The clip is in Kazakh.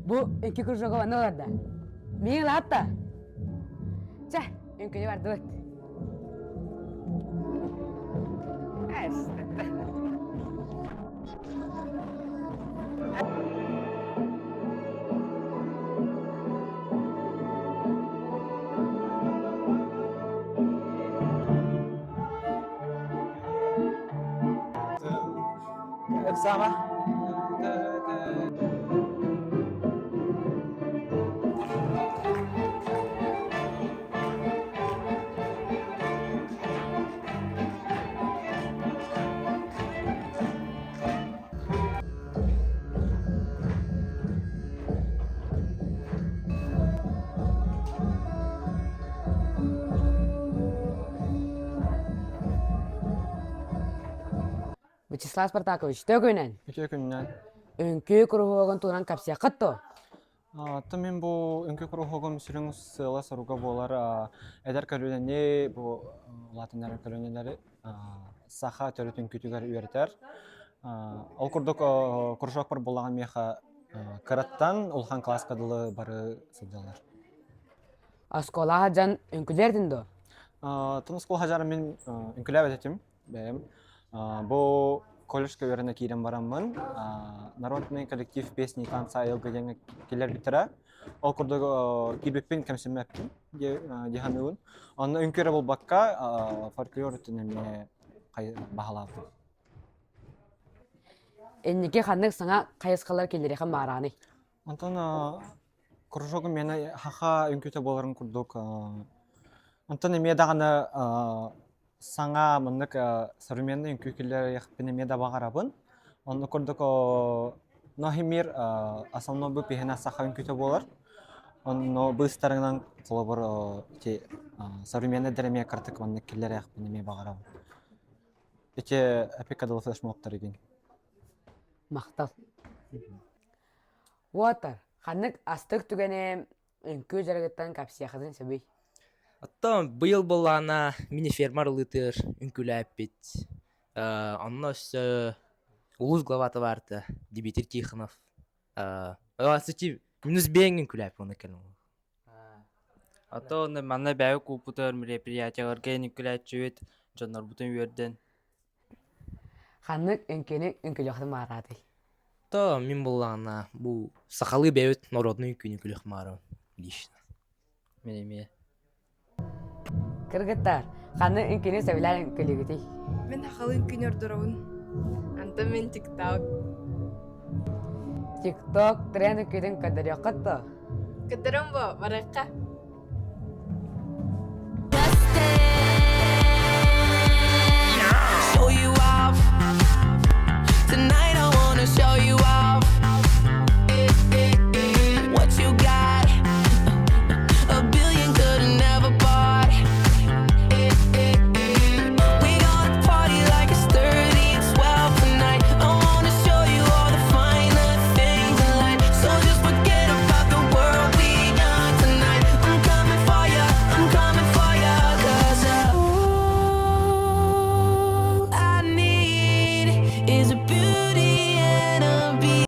Bu iki kuruşa kovanı var da. Miyim la hatta. Çah, önkünü var dıvıt. Sama. Вячеслав Спартакович, төгөнен. İki günden. Önkü kuruğun tuğran kapsıya kıttı. Tamen bu önkü kuru hogum sürün sıla soruga bolar eder kalüne bu Latinler kalüneleri saha törütün kütüger üreter. Ол курдук кружок бар булган меха караттан улхан класс кадылы бары сылдалар. Askola hacan önkülerdin do. Тымыс кол хажар мен үнкүләп этим. Бәем. Бу колледжга верне кирен бараммын. Народный коллектив песни танца елгәгән килер битера. Ол курдук кибеппин кемсемәппин. Дихануын. Аны үнкүрә булбакка фольклор тенеме баһалап. Эннеке ханнык саңа кайыскалар келери хам бараны. Антон кружогы мені хаха үнкөте боларын курдук. Антон эме даганы саңа мындык современный үнкөкелер яхпене меда багарабын. Оны курдук нохимир основной бу пехена саха үнкөте болар. Оны быстарыңнан колобор те современный дереме картык мындык келер яхпене ме багарабын. Эте эпикадыл флешмобтар экен. Мактал. Уатар, ханнык астык түгене өңкө жаргыттан капсия хазын сөбүй. Оттон быйыл боллана мини-фермар лытыр үнкүләп бит. Онно өссө улус главаты барды Дмитрий Тихонов. Сути минус бең үнкүләп оны келем. Оттон манна бәйү купутер мероприятиялар ген үнкүләп жүт жоннор бутун үрден. Ханнык өңкөнү өңкөлө хазын барады. То мин боллана бу сахалы бәйүт народный үнкүлөк мары лично. Менеме. Кыргыттар, ханнык өңкөнү сөбүләр өңкөлөгүтей. Мен хахалын күнөр дұрауын. Анта мен тикток. TikTok тренд өңкөдөн көдөрө кытты. Кыдырым бо, бараққа.